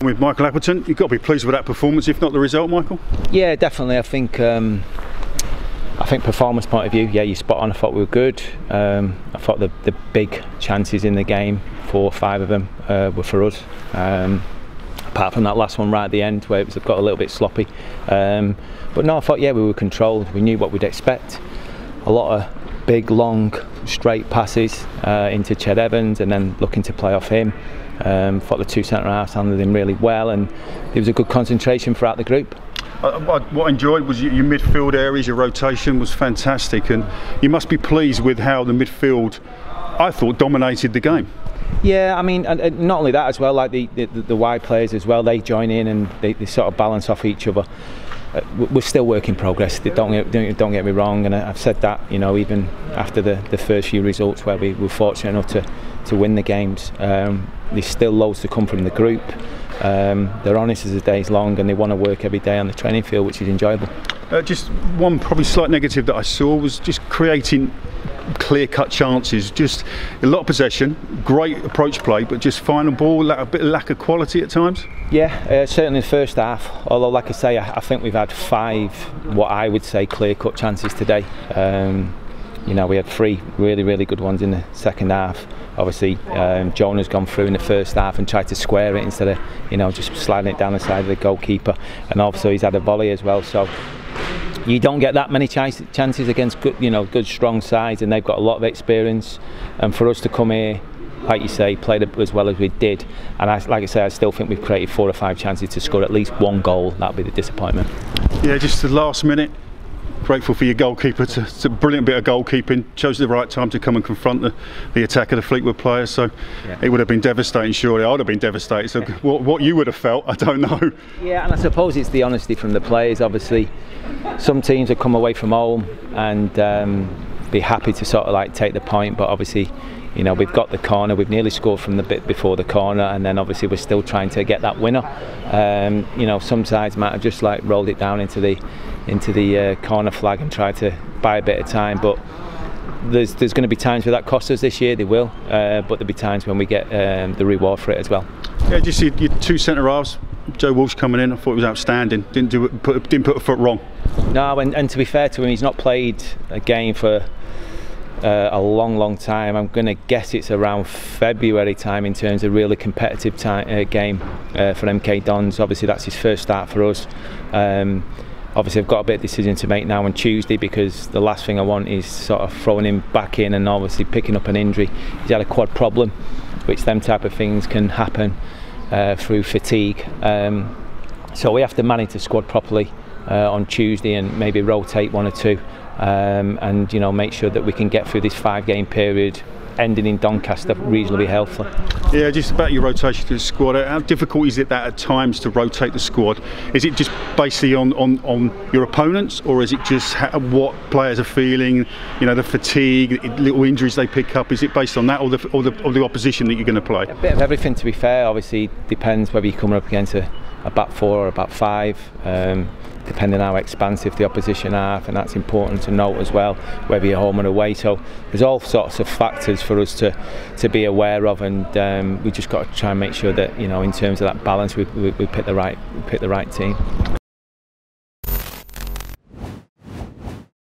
With Michael Appleton, you've got to be pleased with that performance, if not the result, Michael. Yeah, definitely. I think performance point of view, yeah, you're spot on. I thought we were good. I thought the big chances in the game, 4 or 5 of them, were for us. Apart from that last one right at the end where it got a little bit sloppy. But no, I thought, yeah, we were controlled. We knew what we'd expect. A lot of big, long, straight passes into Ched Evans and then looking to play off him. Thought the 2 centre-halves handled him really well, and it was a good concentration throughout the group. What I enjoyed was your midfield areas, your rotation was fantastic, and you must be pleased with how the midfield, I thought, dominated the game. Yeah, I mean, and not only that as well, like the wide players as well, they join in and they sort of balance off each other. We're still work in progress, don't get me wrong, and I've said that, you know, even after the first few results where we were fortunate enough to win the games. There's still loads to come from the group. They're honest as the day's long, and they want to work every day on the training field, which is enjoyable. Just one probably slight negative that I saw was just creating clear-cut chances. Just a lot of possession, great approach play, but just final ball, a bit of lack of quality at times. Yeah, certainly in the first half. Although, like I say, I think we've had 5 what I would say clear-cut chances today. You know, we had 3 really good ones in the second half. Obviously, Jonah's gone through in the first half and tried to square it instead of, you know, just sliding it down the side of the goalkeeper. And also he's had a volley as well. So you don't get that many chances against good strong sides, and they've got a lot of experience. And for us to come here, like you say, played as well as we did, and like I say, I still think we've created 4 or 5 chances to score at least 1 goal. That'll be the disappointment. Yeah, just the last minute. Grateful for your goalkeeper. It's a brilliant bit of goalkeeping. Chose the right time to come and confront the attack of the Fleetwood players. So yeah, it would have been devastating. Surely I would have been devastated. So yeah, what you would have felt, I don't know. Yeah, and I suppose it's the honesty from the players. Obviously, some teams have come away from home and be happy to sort of like take the point, but obviously, you know, we've got the corner. We've nearly scored from the bit before the corner, and then obviously we're still trying to get that winner. You know, some sides might have just like rolled it down into the corner flag and tried to buy a bit of time. But there's going to be times where that costs us this year. They will, but there'll be times when we get the reward for it as well. Yeah, just your 2 centre halves. Joe Walsh coming in, I thought it was outstanding. Didn't put a foot wrong. No, and to be fair to him, he's not played a game for a long time. I'm going to guess it's around February time in terms of really competitive game for MK Dons. Obviously that's his first start for us. Obviously I've got a bit of decision to make now on Tuesday, because the last thing I want is sort of throwing him back in and obviously picking up an injury. He's had a quad problem, which them type of things can happen through fatigue. So we have to manage the squad properly on Tuesday and maybe rotate 1 or 2. And you know, make sure that we can get through this 5-game period ending in Doncaster reasonably healthily. Yeah, just about your rotation to the squad, how difficult is it that at times to rotate the squad? Is it just basically on your opponents, or is it just what players are feeling, you know, the fatigue, little injuries they pick up? Is it based on that, or the opposition that you're going to play? A bit of everything, to be fair. Obviously depends whether you're coming up against a back 4 or a back 5, depending on how expansive the opposition are, and that's important to note as well, whether you're home or away. So there's all sorts of factors for us to be aware of, and we just got to try and make sure that, you know, in terms of that balance, we pick the right team.